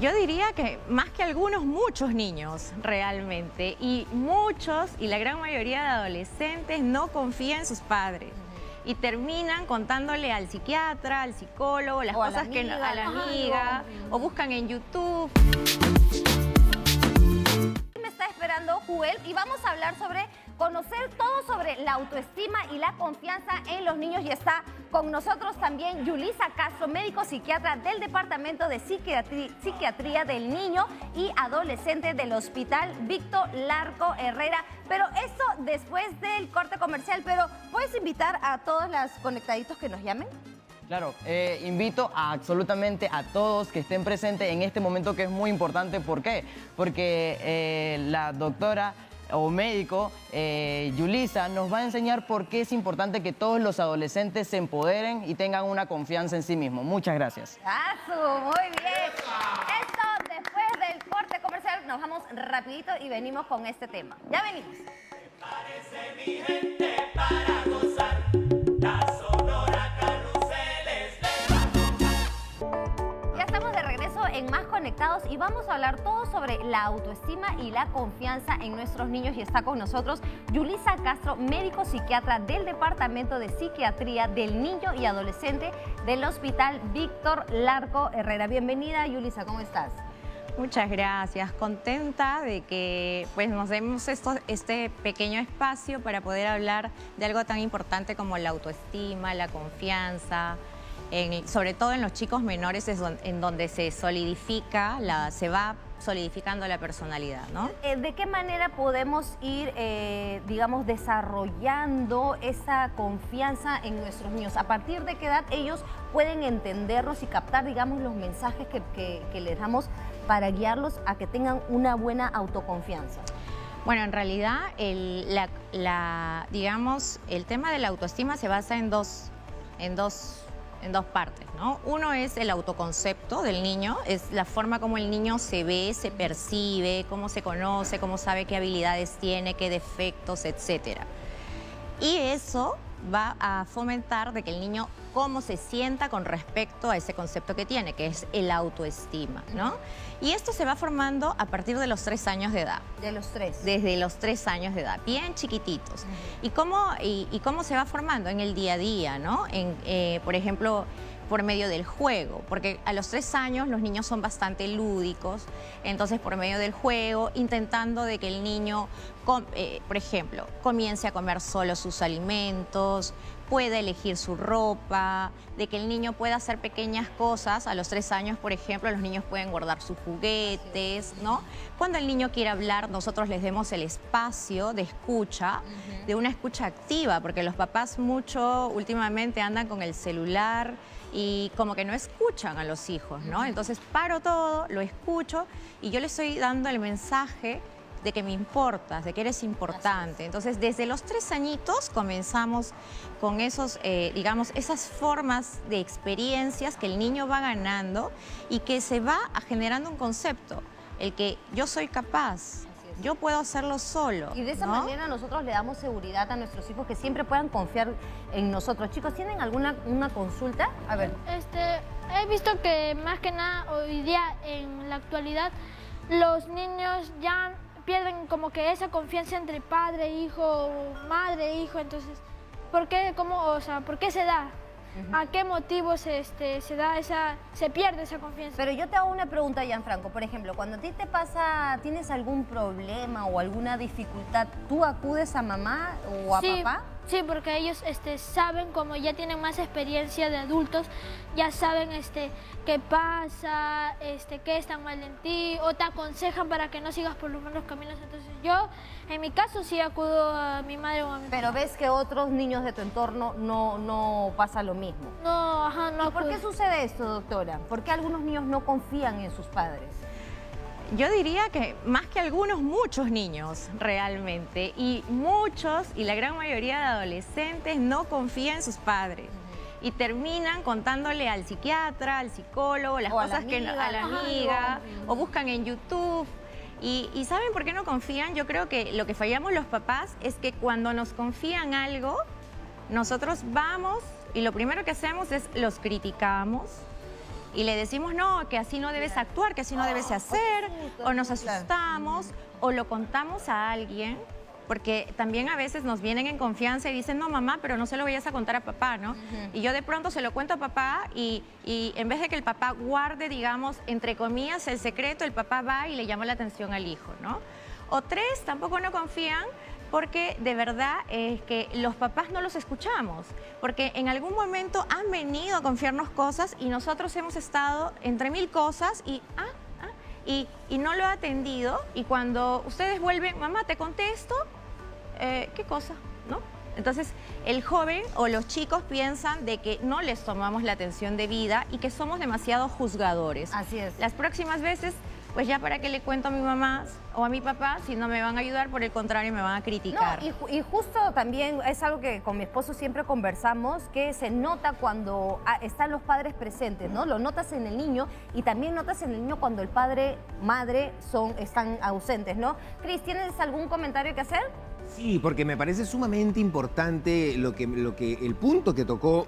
Yo diría que más que algunos, muchos niños realmente, y muchos, y la gran mayoría de adolescentes no confían en sus padres. Y terminan contándole al psiquiatra, al psicólogo, las cosas que a la amiga, o buscan en YouTube. Me está esperando Joel y vamos a hablar sobre conocer todo sobre la autoestima y la confianza en los niños, y está con nosotros también Yulisa Castro, médico psiquiatra del Departamento de Psiquiatría del Niño y Adolescente del Hospital Víctor Larco Herrera. Pero esto después del corte comercial. Pero ¿puedes invitar a todos los conectaditos que nos llamen? Claro, invito absolutamente a todos que estén presentes en este momento, que es muy importante. ¿Por qué? Porque la doctora o médico Yulisa nos va a enseñar por qué es importante que todos los adolescentes se empoderen y tengan una confianza en sí mismos. Muchas gracias. Muy bien. Esto después del corte comercial. Nos vamos rapidito y venimos con este tema. Ya venimos. Parece mi gente para gozar la sonora carruseles de Ya estamos de regreso en Más Conectados y vamos a hablar todo sobre la autoestima y la confianza en nuestros niños, y está con nosotros Yulisa Castro, médico psiquiatra del Departamento de Psiquiatría del Niño y Adolescente del Hospital Víctor Larco Herrera. Bienvenida, Yulisa, ¿cómo estás? Muchas gracias, contenta de que pues, nos demos este pequeño espacio para poder hablar de algo tan importante como la autoestima, la confianza, sobre todo en los chicos menores en donde se solidifica, se va solidificando la personalidad, ¿no? ¿De qué manera podemos ir, digamos, desarrollando esa confianza en nuestros niños? ¿A partir de qué edad ellos pueden entendernos y captar, digamos, los mensajes que les damos para guiarlos a que tengan una buena autoconfianza? Bueno, en realidad, digamos, el tema de la autoestima se basa en dos partes, ¿no? Uno es el autoconcepto del niño, es la forma como el niño se ve, se percibe, cómo se conoce, cómo sabe qué habilidades tiene, qué defectos, etcétera. Y eso va a fomentar de que el niño cómo se sienta con respecto a ese concepto que tiene, que es el autoestima, ¿no? Y esto se va formando a partir de los 3 años de edad. ¿De los 3? Desde los 3 años de edad, bien chiquititos. ¿Y cómo se va formando? En el día a día, ¿no? Por ejemplo, por medio del juego, porque a los 3 años los niños son bastante lúdicos, entonces por medio del juego, intentando de que el niño, por ejemplo, comience a comer solo sus alimentos, pueda elegir su ropa, de que el niño pueda hacer pequeñas cosas. A los 3 años, por ejemplo, los niños pueden guardar sus juguetes, ¿no? Cuando el niño quiere hablar, nosotros les demos el espacio de escucha, de una escucha activa, porque los papás mucho últimamente andan con el celular y como que no escuchan a los hijos, ¿no? Entonces paro todo, lo escucho y yo le estoy dando el mensaje de que me importas, de que eres importante. Entonces, desde los 3 añitos comenzamos con esos, digamos, esas formas de experiencias que el niño va ganando y que se va generando un concepto, el que yo soy capaz, yo puedo hacerlo solo. Y de esa manera nosotros le damos seguridad a nuestros hijos, que siempre puedan confiar en nosotros. Chicos, ¿tienen una consulta? A ver. He visto que más que nada hoy día, en la actualidad, los niños ya pierden como que esa confianza entre padre, hijo, madre, hijo. Entonces, ¿por qué, por qué se da? ¿A qué motivos se pierde esa confianza? Pero yo te hago una pregunta, Gianfranco. Por ejemplo, cuando a ti te pasa, tienes algún problema o alguna dificultad, ¿tú acudes a mamá o a papá? Sí, porque ellos saben, como ya tienen más experiencia de adultos, ya saben qué pasa, qué está mal en ti, o te aconsejan para que no sigas por los malos caminos. Entonces yo, en mi caso, sí acudo a mi madre o a mi padre. Pero ves que otros niños de tu entorno no pasa lo mismo. No. ¿Y por qué sucede esto, doctora? ¿Por qué algunos niños no confían en sus padres? Yo diría que más que algunos, muchos niños realmente, y muchos, y la gran mayoría de adolescentes no confían en sus padres. Y terminan contándole al psiquiatra, al psicólogo, las cosas a la amiga, o buscan en YouTube. Y ¿saben por qué no confían? Yo creo que lo que fallamos los papás es que cuando nos confían algo, nosotros vamos y lo primero que hacemos es los criticamos y le decimos, no, que así no debes actuar, que así no debes hacer, o nos asustamos, o lo contamos a alguien, porque también a veces nos vienen en confianza y dicen, no, mamá, pero no se lo vayas a contar a papá, ¿no? Y yo de pronto se lo cuento a papá y en vez de que el papá guarde, digamos, entre comillas, el secreto, el papá va y le llama la atención al hijo, ¿no? O tres, tampoco no confían porque de verdad es que los papás no los escuchamos, porque en algún momento han venido a confiarnos cosas y nosotros hemos estado entre mil cosas y no lo he atendido, y cuando ustedes vuelven, mamá, ¿te conté esto? ¿Qué cosa? ¿No? Entonces, el joven o los chicos piensan de que no les tomamos la atención debida y que somos demasiado juzgadores. Así es. Las próximas veces, pues ya para qué le cuento a mi mamá o a mi papá si no me van a ayudar, por el contrario me van a criticar. No, y justo también es algo que con mi esposo siempre conversamos, que se nota cuando están los padres presentes, ¿no? Lo notas en el niño y también notas en el niño cuando el padre, madre están ausentes, ¿no? Cris, ¿tienes algún comentario que hacer? Sí, porque me parece sumamente importante el punto que tocó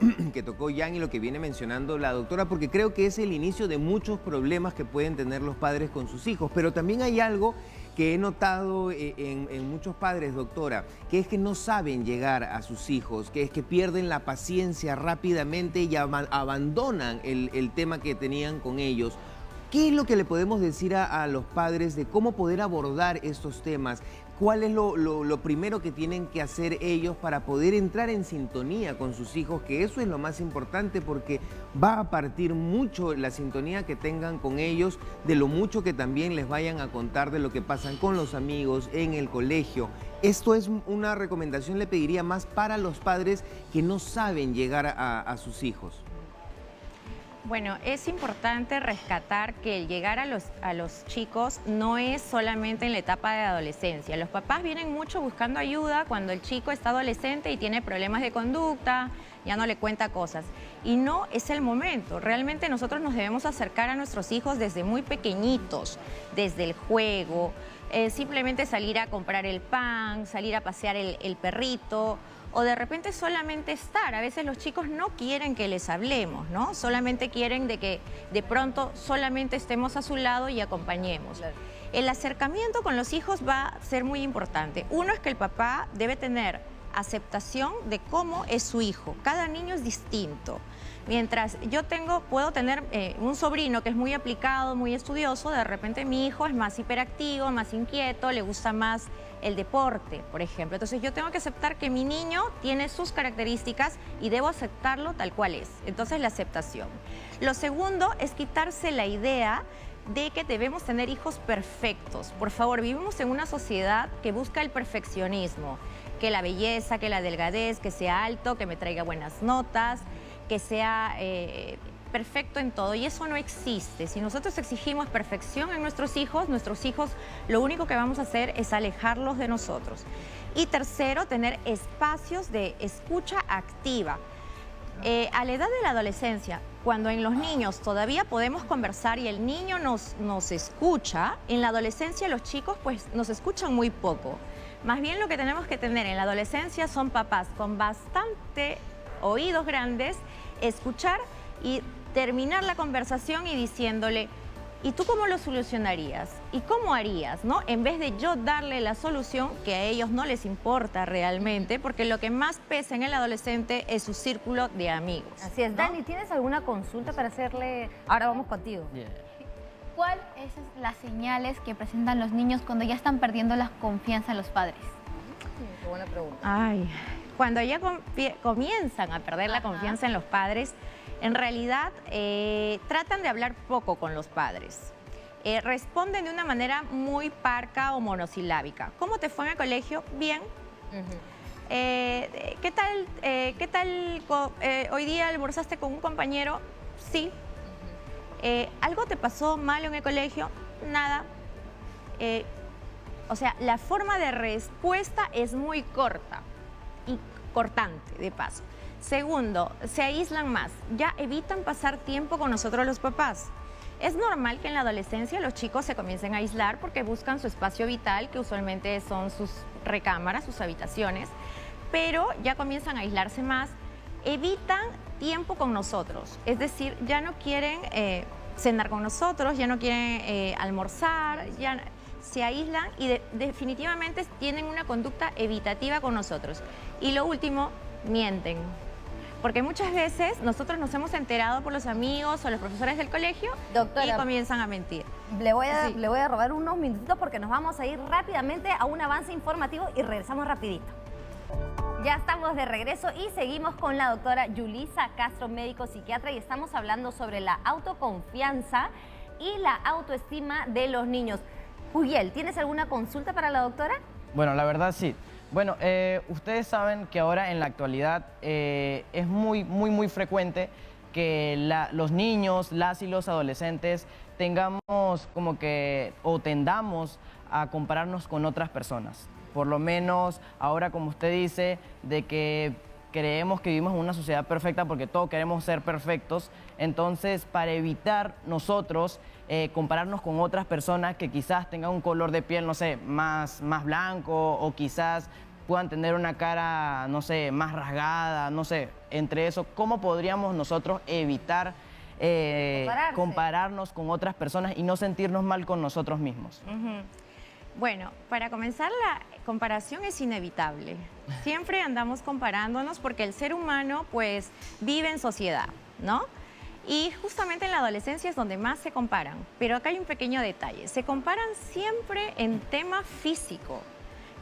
Jan y lo que viene mencionando la doctora, porque creo que es el inicio de muchos problemas que pueden tener los padres con sus hijos. Pero también hay algo que he notado en muchos padres, doctora, que es que no saben llegar a sus hijos, que es que pierden la paciencia rápidamente y abandonan el tema que tenían con ellos. ¿Qué es lo que le podemos decir a los padres de cómo poder abordar estos temas? ¿Cuál es lo primero que tienen que hacer ellos para poder entrar en sintonía con sus hijos? Que eso es lo más importante, porque va a partir mucho la sintonía que tengan con ellos, de lo mucho que también les vayan a contar de lo que pasan con los amigos en el colegio. Esto es una recomendación, le pediría más para los padres que no saben llegar a sus hijos. Bueno, es importante rescatar que el llegar a los chicos no es solamente en la etapa de adolescencia. Los papás vienen mucho buscando ayuda cuando el chico está adolescente y tiene problemas de conducta, ya no le cuenta cosas. Y no es el momento. Realmente nosotros nos debemos acercar a nuestros hijos desde muy pequeñitos, desde el juego, simplemente salir a comprar el pan, salir a pasear el perrito, o de repente solamente estar. A veces los chicos no quieren que les hablemos, ¿no? Solamente quieren de que de pronto solamente estemos a su lado y acompañemos. Claro. El acercamiento con los hijos va a ser muy importante. Uno es que el papá debe tener aceptación de cómo es su hijo. Cada niño es distinto. Mientras yo puedo tener un sobrino que es muy aplicado, muy estudioso, de repente mi hijo es más hiperactivo, más inquieto, le gusta más el deporte, por ejemplo. Entonces yo tengo que aceptar que mi niño tiene sus características y debo aceptarlo tal cual es. Entonces la aceptación. Lo segundo es quitarse la idea de que debemos tener hijos perfectos. Por favor, vivimos en una sociedad que busca el perfeccionismo, que la belleza, que la delgadez, que sea alto, que me traiga buenas notas, que sea perfecto en todo, y eso no existe. Si nosotros exigimos perfección en nuestros hijos lo único que vamos a hacer es alejarlos de nosotros. Y tercero, tener espacios de escucha activa. A la edad de la adolescencia, cuando en los niños todavía podemos conversar y el niño nos escucha, en la adolescencia los chicos pues nos escuchan muy poco. Más bien lo que tenemos que tener en la adolescencia son papás con bastante oídos grandes, escuchar y terminar la conversación y diciéndole, ¿y tú cómo lo solucionarías? ¿Y cómo harías? ¿No? En vez de yo darle la solución, que a ellos no les importa realmente, porque lo que más pesa en el adolescente es su círculo de amigos. Así es. ¿No? Dani, ¿tienes alguna consulta para hacerle? Ahora vamos contigo. ¿Cuáles son las señales que presentan los niños cuando ya están perdiendo la confianza en los padres? Qué buena pregunta. Ay, cuando ya comienzan a perder la confianza en los padres, en realidad tratan de hablar poco con los padres. Responden de una manera muy parca o monosilábica. ¿Cómo te fue en el colegio? Bien. ¿Qué tal hoy día almorzaste con un compañero? Sí. ¿Algo te pasó malo en el colegio? Nada. O sea, la forma de respuesta es muy corta y cortante, de paso. Segundo, se aíslan más, ya evitan pasar tiempo con nosotros los papás. Es normal que en la adolescencia los chicos se comiencen a aislar porque buscan su espacio vital, que usualmente son sus recámaras, sus habitaciones, pero ya comienzan a aislarse más, evitan tiempo con nosotros. Es decir, ya no quieren cenar con nosotros, ya no quieren almorzar, ya se aíslan y definitivamente tienen una conducta evitativa con nosotros. Y lo último, mienten. Porque muchas veces nosotros nos hemos enterado por los amigos o los profesores del colegio Doctora, y comienzan a mentir. Le voy a robar unos minutitos porque nos vamos a ir rápidamente a un avance informativo y regresamos rapidito. Ya estamos de regreso y seguimos con la doctora Yulisa Castro, médico psiquiatra, y estamos hablando sobre la autoconfianza y la autoestima de los niños. Juliel, ¿tienes alguna consulta para la doctora? Bueno, la verdad sí. Bueno, ustedes saben que ahora en la actualidad es muy frecuente que los niños, las y los adolescentes tengamos como que o tendamos a compararnos con otras personas. Por lo menos ahora, como usted dice, de que creemos que vivimos en una sociedad perfecta porque todos queremos ser perfectos. Entonces, para evitar nosotros compararnos con otras personas que quizás tengan un color de piel, no sé, más blanco, o quizás puedan tener una cara, no sé, más rasgada, no sé, entre eso, ¿cómo podríamos nosotros evitar compararnos con otras personas y no sentirnos mal con nosotros mismos? Bueno, para comenzar, la comparación es inevitable. Siempre andamos comparándonos porque el ser humano pues vive en sociedad, ¿no? Y justamente en la adolescencia es donde más se comparan. Pero acá hay un pequeño detalle. Se comparan siempre en tema físico.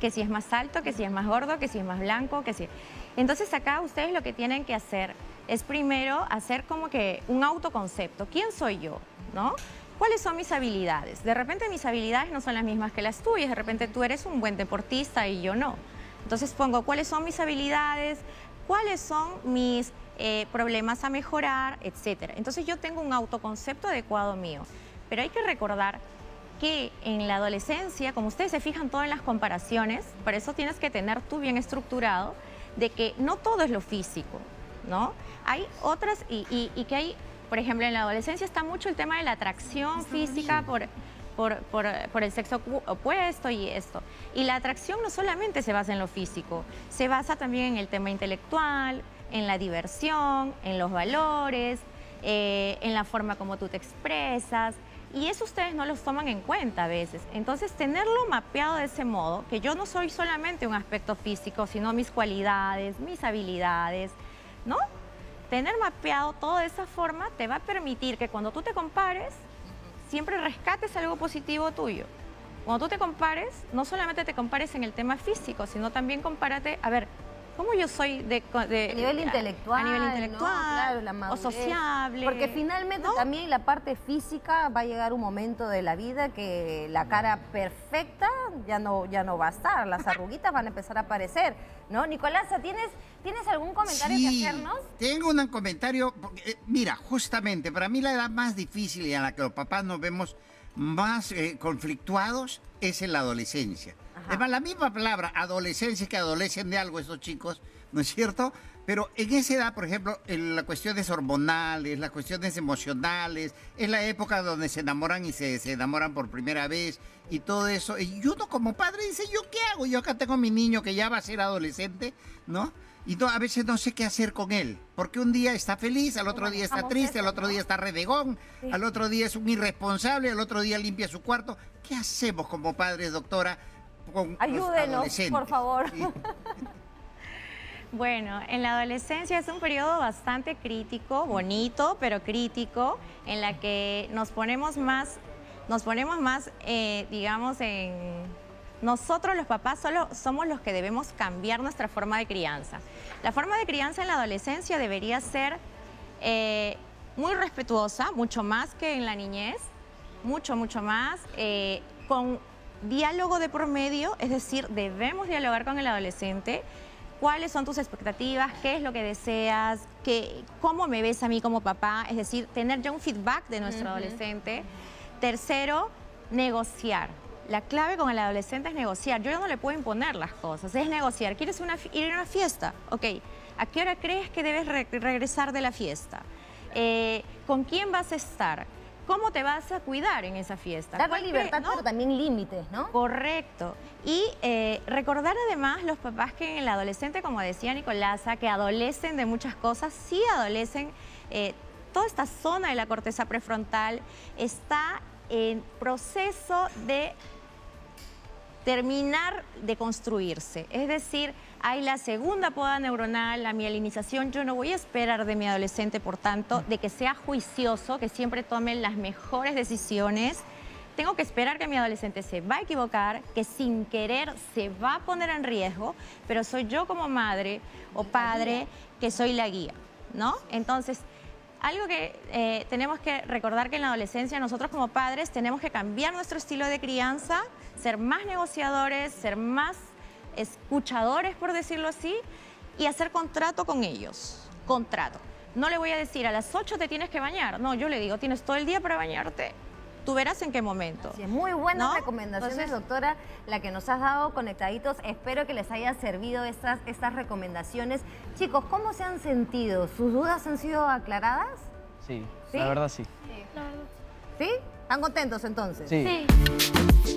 Que si es más alto, que si es más gordo, que si es más blanco, que si... Entonces acá ustedes lo que tienen que hacer es primero hacer como que un autoconcepto. ¿Quién soy yo? ¿No? ¿Cuáles son mis habilidades? De repente mis habilidades no son las mismas que las tuyas. De repente tú eres un buen deportista y yo no. Entonces pongo cuáles son mis habilidades, cuáles son mis problemas a mejorar, etcétera. Entonces yo tengo un autoconcepto adecuado mío. Pero hay que recordar que en la adolescencia, como ustedes se fijan todo en las comparaciones, por eso tienes que tener tú bien estructurado de que no todo es lo físico, ¿no? Hay otras y que hay, por ejemplo, en la adolescencia está mucho el tema de la atracción física por el sexo opuesto y esto. Y la atracción no solamente se basa en lo físico, se basa también en el tema intelectual, en la diversión, en los valores, en la forma como tú te expresas. Y eso ustedes no los toman en cuenta a veces. Entonces, tenerlo mapeado de ese modo, que yo no soy solamente un aspecto físico, sino mis cualidades, mis habilidades, ¿no? Tener mapeado todo de esa forma te va a permitir que cuando tú te compares, siempre rescates algo positivo tuyo. Cuando tú te compares, no solamente te compares en el tema físico, sino también compárate, a ver, ¿cómo yo soy a nivel intelectual? A nivel intelectual, ¿no? Claro, la o madurez. sociable. Porque finalmente, ¿no?, también la parte física va a llegar un momento de la vida que la cara perfecta ya no va a estar. Las arruguitas van a empezar a aparecer, ¿no? Nicolasa, ¿tienes algún comentario que hacernos? Tengo un comentario. Mira, justamente, para mí la edad más difícil y en la que los papás nos vemos más conflictuados es en la adolescencia. Además, la misma palabra, adolescencia, que adolecen de algo esos chicos, ¿no es cierto? Pero en esa edad, por ejemplo, en las cuestiones hormonales, las cuestiones emocionales, es la época donde se enamoran y se enamoran por primera vez y todo eso. Y uno como padre dice, ¿yo qué hago? Yo acá tengo a mi niño que ya va a ser adolescente, ¿no? Y a veces no sé qué hacer con él, porque un día está feliz, al otro día está triste, al otro día está renegón, al otro día es un irresponsable, al otro día limpia su cuarto. ¿Qué hacemos como padres, doctora? Ayúdenos, por favor. Sí. Bueno, en la adolescencia es un periodo bastante crítico, bonito, pero crítico, en la que nos ponemos más, digamos, nosotros los papás solo somos los que debemos cambiar nuestra forma de crianza. La forma de crianza en la adolescencia debería ser muy respetuosa, mucho más que en la niñez, mucho más, con diálogo de por medio, es decir, debemos dialogar con el adolescente. ¿Cuáles son tus expectativas? ¿Qué es lo que deseas? ¿Cómo me ves a mí como papá? Es decir, tener ya un feedback de nuestro adolescente. Tercero, negociar. La clave con el adolescente es negociar. Yo no le puedo imponer las cosas, es negociar. ¿Quieres ir a una fiesta? Ok. ¿A qué hora crees que debes regresar de la fiesta? ¿Con quién vas a estar? cómo te vas a cuidar en esa fiesta. Darle ¿Cuál libertad, ¿no? pero también límites, ¿no? Correcto. Y recordar además los papás que en el adolescente, como decía Nicolasa, que adolecen de muchas cosas, sí adolecen, toda esta zona de la corteza prefrontal está en proceso de terminar de construirse. Es decir, hay la segunda poda neuronal, la mielinización. Yo no voy a esperar de mi adolescente, por tanto, de que sea juicioso, que siempre tome las mejores decisiones. Tengo que esperar que mi adolescente se va a equivocar, que sin querer se va a poner en riesgo, pero soy yo como madre o padre que soy la guía, ¿no? Entonces, algo que tenemos que recordar que en la adolescencia nosotros como padres tenemos que cambiar nuestro estilo de crianza, ser más negociadores, ser más escuchadores, por decirlo así, y hacer contrato con ellos. Contrato. No le voy a decir a las 8 te tienes que bañar. No, yo le digo, tienes todo el día para bañarte. Tú verás en qué momento. Sí, muy buenas ¿no? recomendaciones, Entonces, doctora, la que nos has dado conectaditos. Espero que les haya servido estas recomendaciones. Chicos, ¿cómo se han sentido? ¿Sus dudas han sido aclaradas? Sí, ¿Sí? la verdad sí. La verdad. ¿Sí? ¿Están contentos entonces? Sí. Sí.